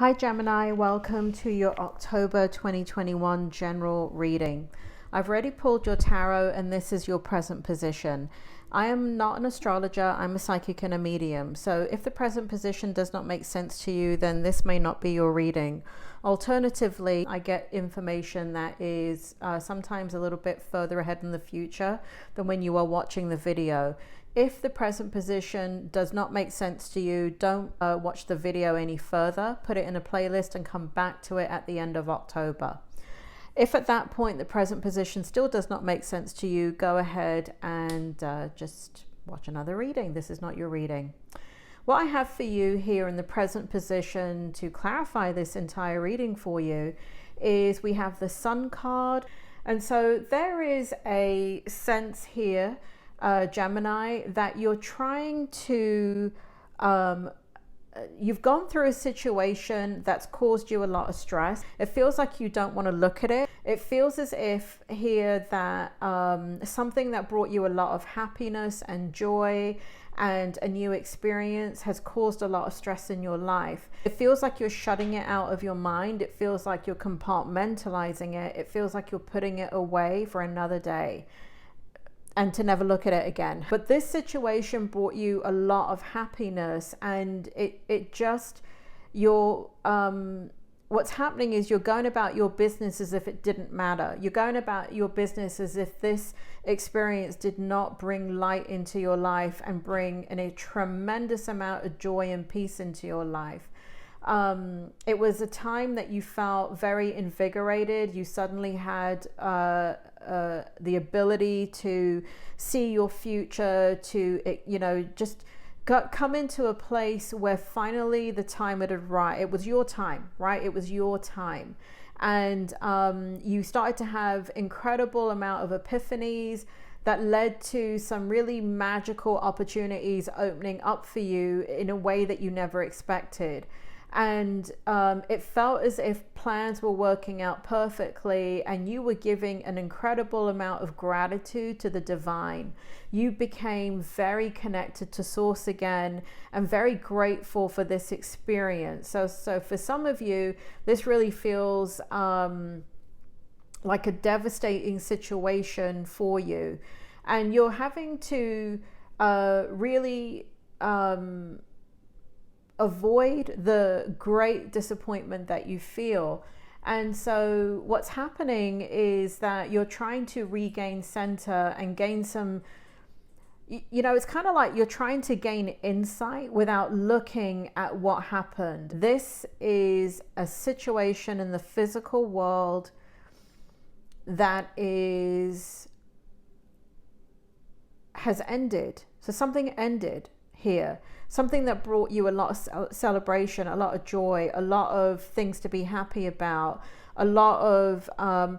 Hi Gemini, welcome to your October 2021 general reading. I've already pulled your tarot and this is your present position. I am not an astrologer, I'm a psychic and a medium. So if the present position does not make sense to you, then this may not be your reading. Alternatively, I get information that is sometimes a little bit further ahead in the future than when you are watching the video. If the present position does not make sense to you, don't watch the video any further. Put it in a playlist and come back to it at the end of October. If at that point the present position still does not make sense to you, go ahead and just watch another reading. This is not your reading. What I have for you here in the present position to clarify this entire reading for you is we have the Sun card. And so there is a sense here, Gemini, that you're trying to, you've gone through a situation that's caused you a lot of stress. It feels like you don't want to look at it. It feels as if here that something that brought you a lot of happiness and joy and a new experience has caused a lot of stress in your life. It feels like you're shutting it out of your mind. It feels like you're compartmentalizing it. It feels like you're putting it away for another day and to never look at it again. But this situation brought you a lot of happiness, and it just, what's happening is you're going about your business as if it didn't matter. You're going about your business as if this experience did not bring light into your life and bring a tremendous amount of joy and peace into your life. It was a time that you felt very invigorated. You suddenly had the ability to see your future, to just come into a place where finally the time had arrived. It was your time, right? It was your time. And you started to have incredible amount of epiphanies that led to some really magical opportunities opening up for you in a way that you never expected. And it felt as if plans were working out perfectly and you were giving an incredible amount of gratitude to the divine. You became very connected to source again and very grateful for this experience. So for some of you, this really feels like a devastating situation for you. And you're having to really avoid the great disappointment that you feel. And so what's happening is that you're trying to regain center and gain some, it's kind of like you're trying to gain insight without looking at what happened. This is a situation in the physical world that has ended. So something ended here. Something that brought you a lot of celebration, a lot of joy, a lot of things to be happy about, a lot of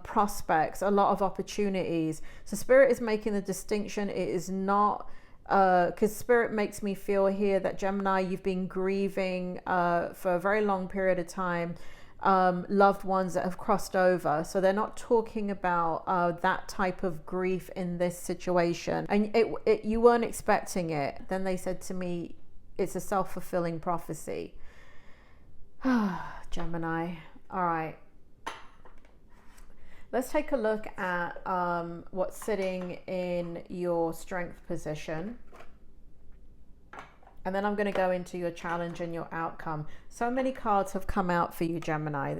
prospects, a lot of opportunities. So Spirit is making the distinction. It is not, because Spirit makes me feel here that Gemini, you've been grieving for a very long period of time, loved ones that have crossed over. So they're not talking about that type of grief in this situation. And you weren't expecting it. Then they said to me, it's a self-fulfilling prophecy. Gemini. All right. Let's take a look at what's sitting in your strength position. And then I'm going to go into your challenge and your outcome. So many cards have come out for you, Gemini.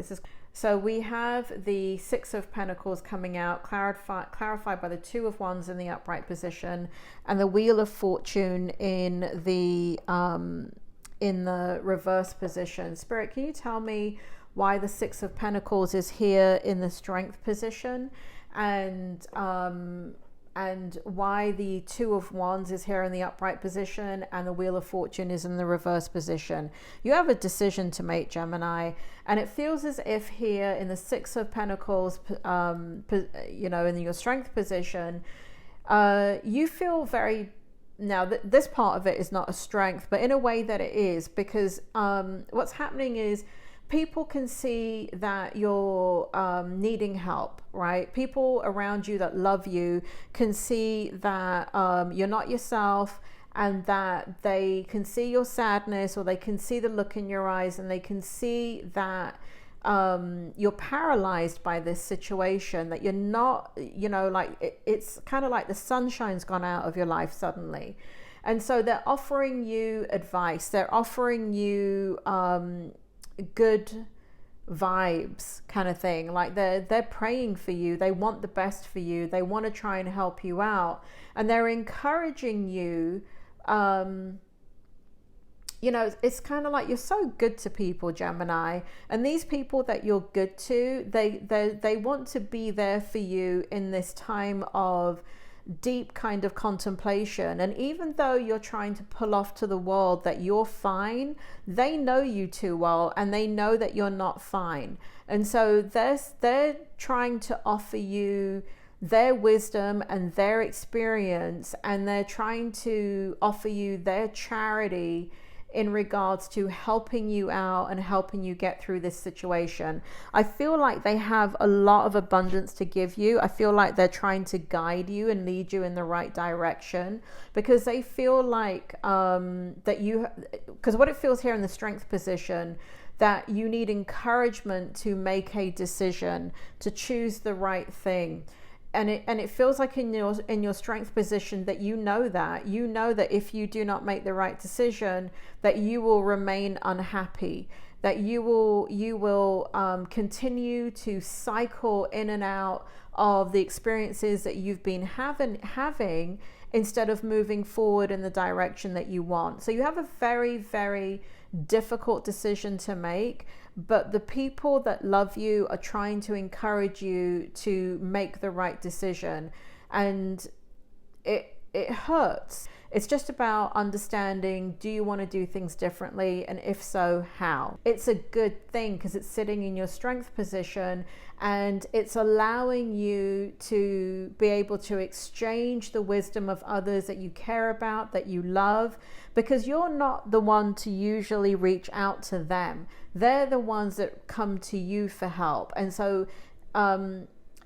So we have the Six of Pentacles coming out, clarified by the Two of Wands in the upright position, and the Wheel of Fortune in the reverse position. Spirit, can you tell me why the Six of Pentacles is here in the strength position, and why the Two of Wands is here in the upright position and the Wheel of Fortune is in the reverse position? You have a decision to make, Gemini, and it feels as if here in the Six of Pentacles, in your strength position, you feel very, now this part of it is not a strength, but in a way that it is, because what's happening is people can see that you're needing help, right? People around you that love you can see that you're not yourself and that they can see your sadness, or they can see the look in your eyes, and they can see that you're paralyzed by this situation, that you're not, you know, like it's kind of like the sunshine's gone out of your life suddenly. And so they're offering you advice, they're offering you good vibes kind of thing. Like they're praying for you, they want the best for you, they want to try and help you out, and they're encouraging you. You know, it's kind of like you're so good to people, Gemini, and these people that you're good to, they want to be there for you in this time of deep kind of contemplation. And even though you're trying to pull off to the world that you're fine, they know you too well, and they know that you're not fine. And so they're trying to offer you their wisdom and their experience, and they're trying to offer you their charity in regards to helping you out and helping you get through this situation. I feel like they have a lot of abundance to give you. I feel like they're trying to guide you and lead you in the right direction, because they feel like that you, because what it feels here in the strength position, that you need encouragement to make a decision, to choose the right thing. And it feels like in your strength position that you know that if you do not make the right decision, that you will remain unhappy, that you will continue to cycle in and out of the experiences that you've been having instead of moving forward in the direction that you want. So you have a very, very difficult decision to make, but the people that love you are trying to encourage you to make the right decision. And it hurts. It's just about understanding, do you want to do things differently? And if so, how? It's a good thing because it's sitting in your strength position, and it's allowing you to be able to exchange the wisdom of others that you care about, that you love, because you're not the one to usually reach out to them. They're the ones that come to you for help. And so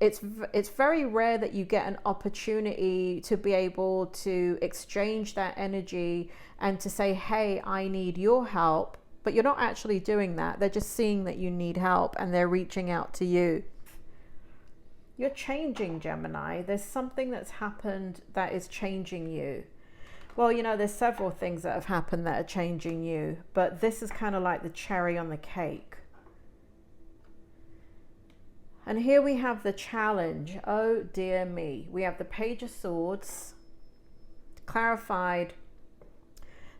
it's very rare that you get an opportunity to be able to exchange that energy and to say, hey, I need your help. But you're not actually doing that. They're just seeing that you need help and they're reaching out to you. You're changing, Gemini. There's something that's happened that is changing you. Well, you know, there's several things that have happened that are changing you, but this is kind of like the cherry on the cake. And here we have the challenge. Oh dear me. We have the Page of Swords, clarified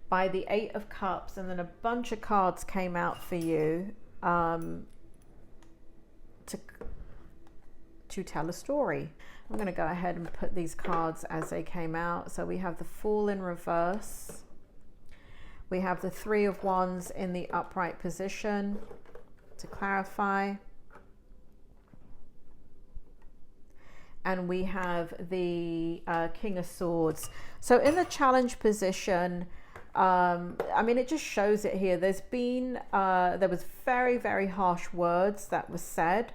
by the Eight of Cups, and then a bunch of cards came out for you to tell a story. I'm going to go ahead and put these cards as they came out. So we have the Fool in reverse. We have the Three of Wands in the upright position to clarify. And we have the King of Swords. So in the challenge position, I mean, it just shows it here. There was very, very harsh words that were said,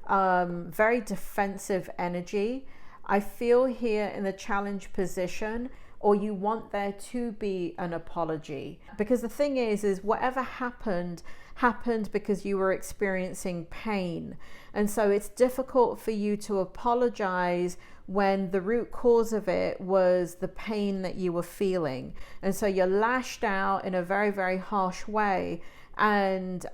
very defensive energy. I feel here in the challenge position, or you want there to be an apology, because the thing is whatever happened because you were experiencing pain. And so it's difficult for you to apologize when the root cause of it was the pain that you were feeling. And so you're lashed out in a very, very harsh way. And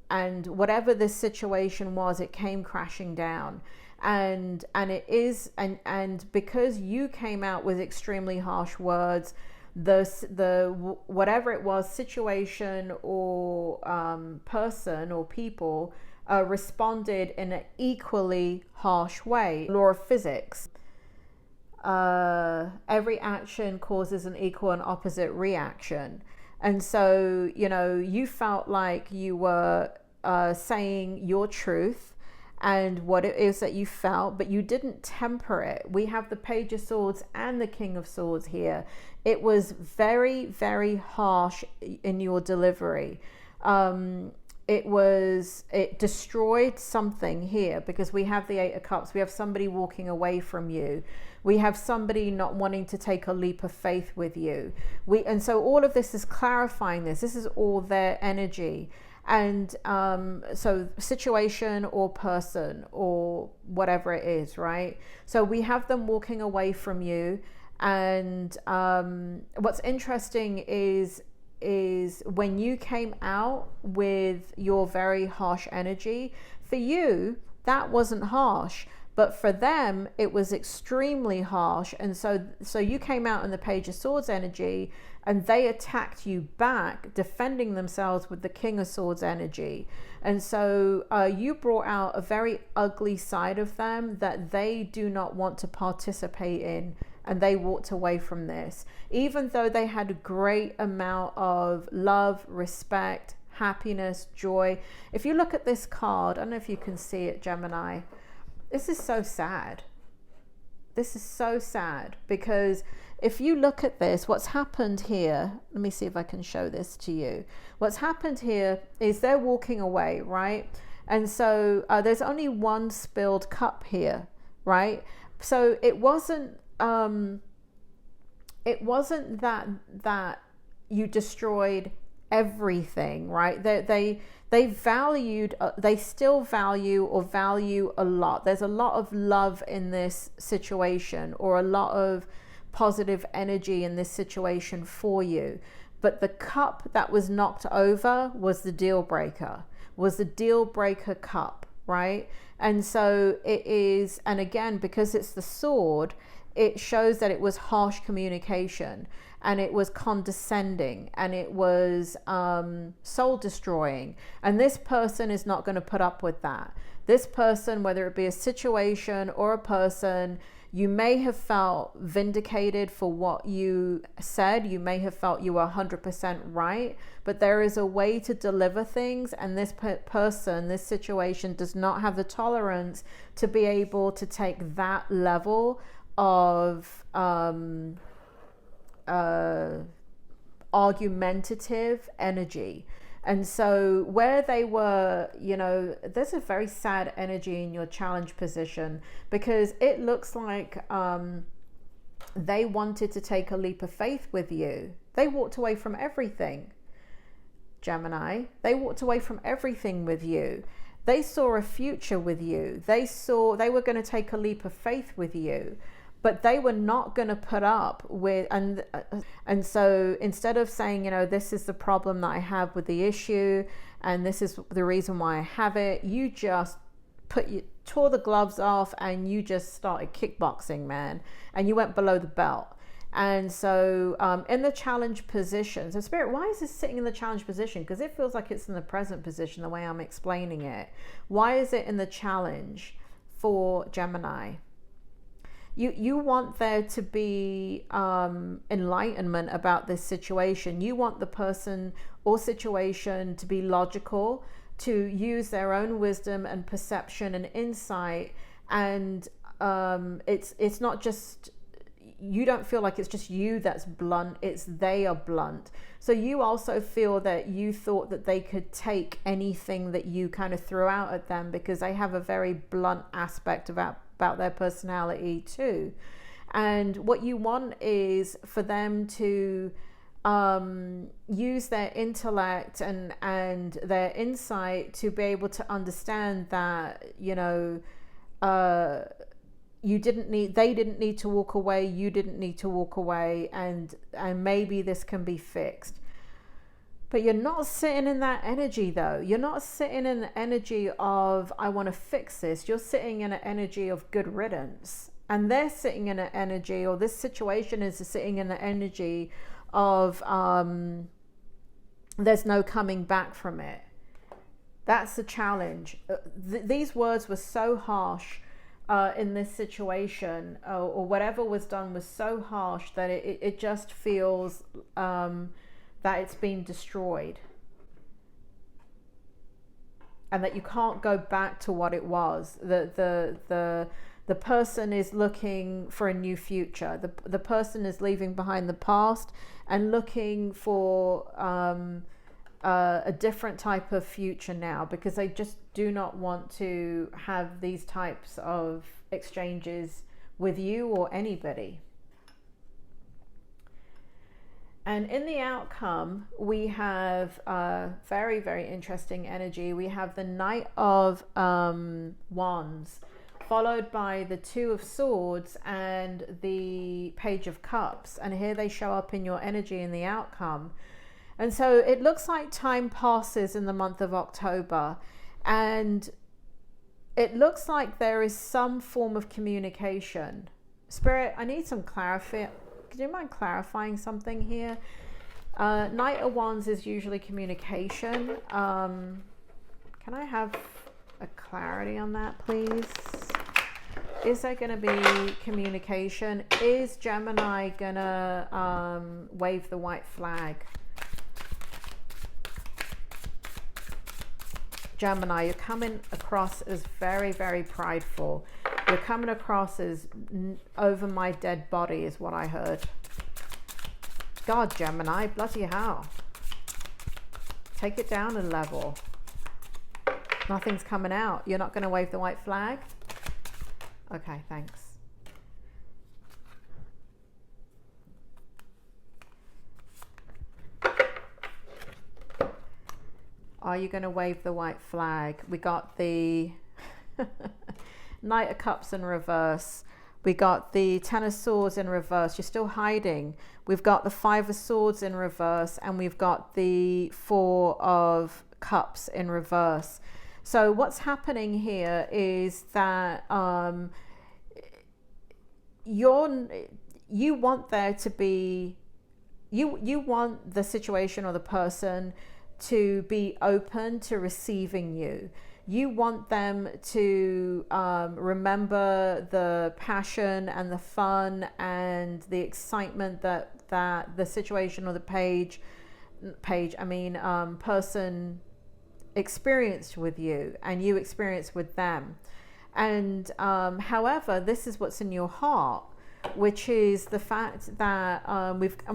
whatever this situation was, it came crashing down. And it is, and because you came out with extremely harsh words, the whatever it was, situation or person or people responded in an equally harsh way. Law of physics. Every action causes an equal and opposite reaction. And so, you know, you felt like you were saying your truth and what it is that you felt, but you didn't temper it. We have the Page of Swords and the King of Swords here. It was very, very harsh in your delivery. it destroyed something here, because we have the Eight of Cups. We have somebody walking away from you. We have somebody not wanting to take a leap of faith with you. And so all of this is clarifying this. This is all their energy. And so situation or person or whatever it is, right? So we have them walking away from you. And what's interesting is when you came out with your very harsh energy, for you, that wasn't harsh. But for them, it was extremely harsh. And so you came out in the Page of Swords energy, and they attacked you back, defending themselves with the King of Swords energy. And so you brought out a very ugly side of them that they do not want to participate in. And they walked away from this, even though they had a great amount of love, respect, happiness, joy. If you look at this card, I don't know if you can see it, Gemini. This is so sad. This is so sad, because if you look at this, what's happened here, let me see if I can show this to you. What's happened here is they're walking away, right? And so there's only one spilled cup here, right? So it wasn't that you destroyed everything, right? They valued, they still value or value a lot. There's a lot of love in this situation, or a lot of positive energy in this situation for you. But the cup that was knocked over was the deal breaker, was the deal breaker cup, right? And so it is, and again, because it's the sword, it shows that it was harsh communication, and it was condescending, and it was soul destroying. And this person is not going to put up with that. This person, whether it be a situation or a person, you may have felt vindicated for what you said. You may have felt you were 100% right, but there is a way to deliver things. And this person, this situation does not have the tolerance to be able to take that level of argumentative energy. And so where they were, you know, there's a very sad energy in your challenge position, because it looks like they wanted to take a leap of faith with you. They walked away from everything, Gemini. They walked away from everything with you. They saw a future with you. They were going to take a leap of faith with you. But they were not going to put up with, and so instead of saying, you know, this is the problem that I have with the issue, and this is the reason why I have it, you just tore the gloves off, and you just started kickboxing, man, and you went below the belt. And so in the challenge position, so Spirit, why is this sitting in the challenge position? Because it feels like it's in the present position the way I'm explaining it. Why is it in the challenge for Gemini? You want there to be enlightenment about this situation. You want the person or situation to be logical, to use their own wisdom and perception and insight. And it's not just, you don't feel like it's just you that's blunt, it's they are blunt. So you also feel that you thought that they could take anything that you kind of threw out at them, because they have a very blunt aspect about their personality too. And what you want is for them to use their intellect and their insight to be able to understand that, you know, they didn't need to walk away, you didn't need to walk away, and maybe this can be fixed. But you're not sitting in that energy though. You're not sitting in the energy of, I want to fix this. You're sitting in an energy of good riddance. And they're sitting in an energy, or this situation is sitting in an energy of there's no coming back from it. That's the challenge. These words were so harsh in this situation, or whatever was done was so harsh that it just feels that it's been destroyed, and that you can't go back to what it was. The person is looking for a new future. The person is leaving behind the past and looking for a different type of future now, because they just do not want to have these types of exchanges with you or anybody. And in the outcome, we have very, very interesting energy. We have the Knight of Wands, followed by the Two of Swords and the Page of Cups. And here they show up in your energy in the outcome. And so it looks like time passes in the month of October. And it looks like there is some form of communication. Spirit, I need some clarity. Do you mind clarifying something here? Knight of Wands is usually communication. Can I have a clarity on that, please? Is there going to be communication? Is Gemini going to wave the white flag? Gemini, you're coming across as very, very prideful. You're coming across as over my dead body is what I heard. God, Gemini, bloody hell. Take it down a level. Nothing's coming out. You're not going to wave the white flag? Okay, thanks. Are you going to wave the white flag? We got the Knight of Cups in reverse. We got the Ten of Swords in reverse. You're still hiding. We've got the Five of Swords in reverse, and we've got the Four of Cups in reverse. So what's happening here is that you want there to be, you want the situation or the person to be open to receiving you. You want them to remember the passion and the fun and the excitement that the situation or the person experienced with you and you experienced with them. And however, this is what's in your heart, which is the fact that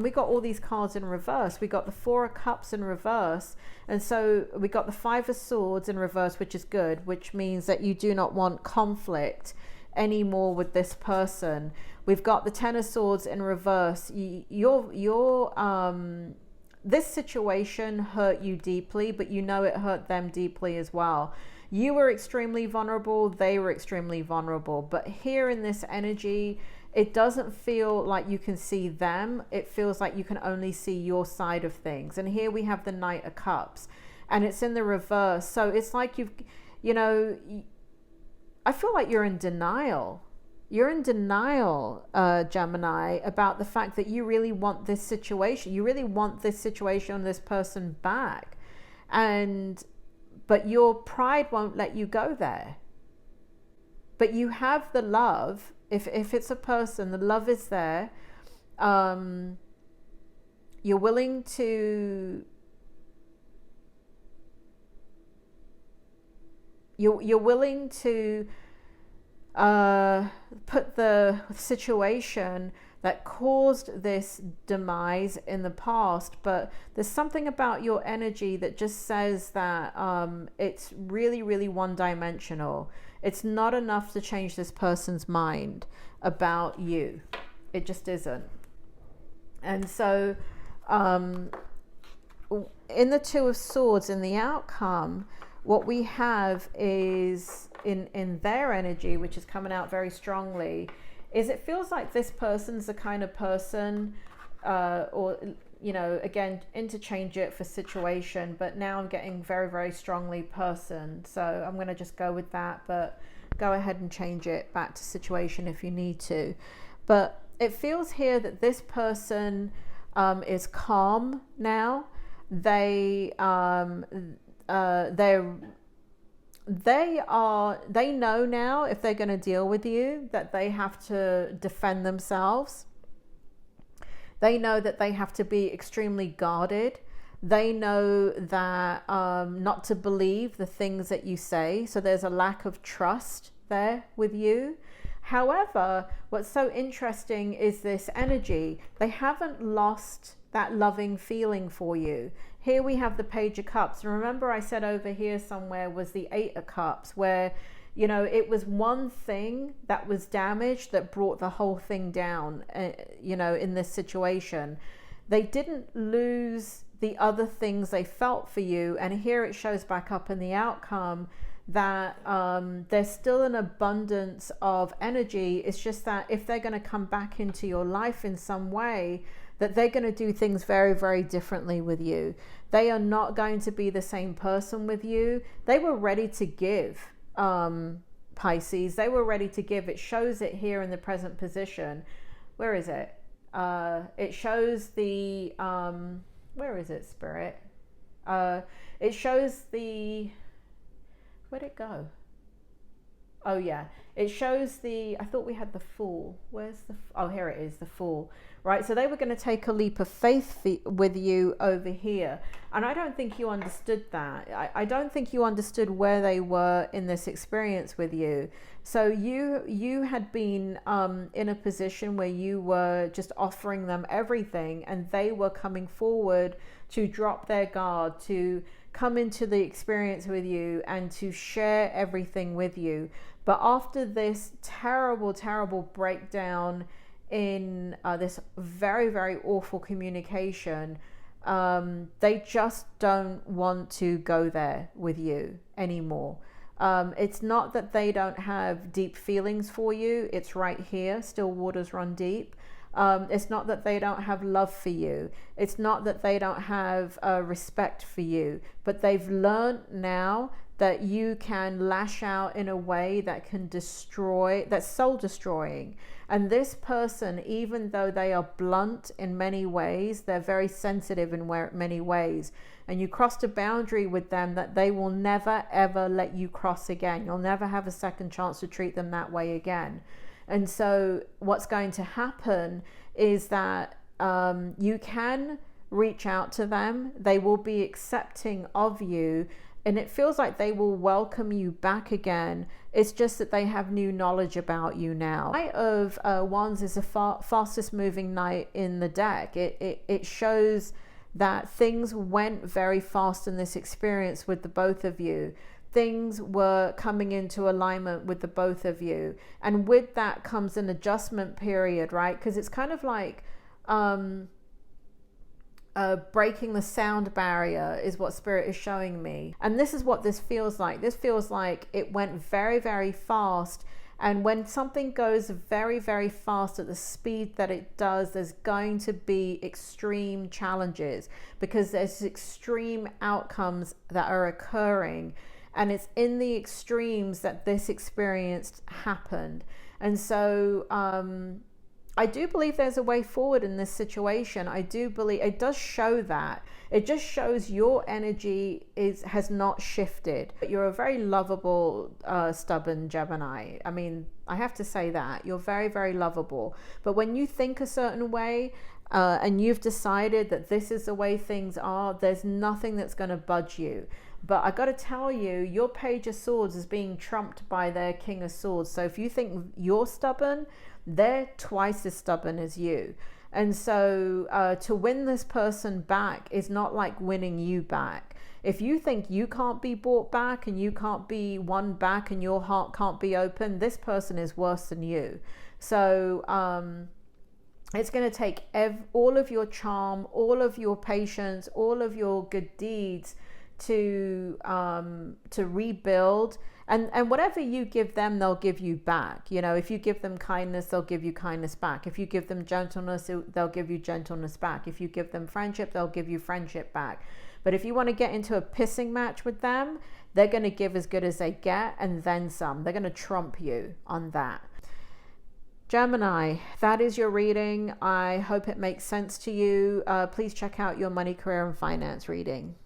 we got all these cards in reverse. We got the Four of Cups in reverse, and so we got the Five of Swords in reverse, which is good, which means that you do not want conflict anymore with this person. We've got the Ten of Swords in reverse. This situation hurt you deeply, but you know it hurt them deeply as well. You were extremely vulnerable, they were extremely vulnerable, but here in this energy, it doesn't feel like you can see them. It feels like you can only see your side of things. And here we have the Knight of Cups, and it's in the reverse. So it's like I feel like you're in denial. You're in denial, Gemini, about the fact that you really want this situation. You really want this situation and this person back. But your pride won't let you go there. But you have the love. If it's a person, the love is there. You're willing to... You're willing to put the situation that caused this demise in the past, but there's something about your energy that just says that it's really, really one-dimensional. It's not enough to change this person's mind about you. It just isn't. And so in the Two of Swords, in the outcome, what we have is in their energy, which is coming out very strongly, is it feels like this person's the kind of person, or, you know, again, interchange it for situation, but now I'm getting very, very strongly person. So I'm going to just go with that, but go ahead and change it back to situation if you need to. But it feels here that this person is calm now. They know now, if they're going to deal with you, that they have to defend themselves. They know that they have to be extremely guarded. They know that not to believe the things that you say. So there's a lack of trust there with you. However, what's so interesting is this energy. They haven't lost that loving feeling for you. Here we have the Page of Cups. And remember I said over here somewhere was the Eight of Cups, where, you know, it was one thing that was damaged that brought the whole thing down, you know, in this situation. They didn't lose the other things they felt for you. And here it shows back up in the outcome that there's still an abundance of energy. It's just that if they're going to come back into your life in some way, that they're going to do things very, very differently with you. They are not going to be the same person with you. They were ready to give, Pisces. They were ready to give. It shows it here in the present position. Where is it? It shows the, where is it, Spirit? It shows the, where'd it go? Oh yeah, it shows the, I thought we had the Fool. Where's the, oh, here it is, the Fool. Right, so they were going to take a leap of faith with you over here. And I don't think you understood that. I don't think you understood where they were in this experience with you. So you had been in a position where you were just offering them everything, and they were coming forward to drop their guard, to come into the experience with you and to share everything with you. But after this terrible, terrible breakdown in this very, very awful communication, they just don't want to go there with you anymore. It's not that they don't have deep feelings for you. It's right here. Still waters run deep. It's not that they don't have love for you. It's not that they don't have respect for you. But they've learned now that you can lash out in a way that can destroy, that's soul destroying. And this person, even though they are blunt in many ways, they're very sensitive in many ways. And you crossed a boundary with them that they will never, ever let you cross again. You'll never have a second chance to treat them that way again. And so what's going to happen is that you can reach out to them. They will be accepting of you. And it feels like they will welcome you back again. It's just that they have new knowledge about you now. Knight of Wands is the fastest moving knight in the deck. It shows that things went very fast in this experience with the both of you. Things were coming into alignment with the both of you. And with that comes an adjustment period, right? Because it's kind of like breaking the sound barrier is what Spirit is showing me. And this is what this feels like. This feels like it went very, very fast. And when something goes very, very fast at the speed that it does, there's going to be extreme challenges because there's extreme outcomes that are occurring. And it's in the extremes that this experience happened. And so I do believe there's a way forward in this situation. I do believe it does show that. It just shows your energy has not shifted. But you're a very lovable, stubborn Gemini. I mean, I have to say that. You're very, very lovable. But when you think a certain way and you've decided that this is the way things are, there's nothing that's going to budge you. But I got to tell you, your Page of Swords is being trumped by their King of Swords. So if you think you're stubborn, they're twice as stubborn as you. And so to win this person back is not like winning you back. If you think you can't be brought back and you can't be won back and your heart can't be open, this person is worse than you. So it's going to take all of your charm, all of your patience, all of your good deeds to rebuild. And whatever you give them, they'll give you back. You know, if you give them kindness, they'll give you kindness back. If you give them gentleness, they'll give you gentleness back. If you give them friendship, they'll give you friendship back. But if you want to get into a pissing match with them, they're going to give as good as they get and then some. They're going to trump you on that. Gemini, that is your reading. I hope it makes sense to you. Please check out your money, career, and finance reading.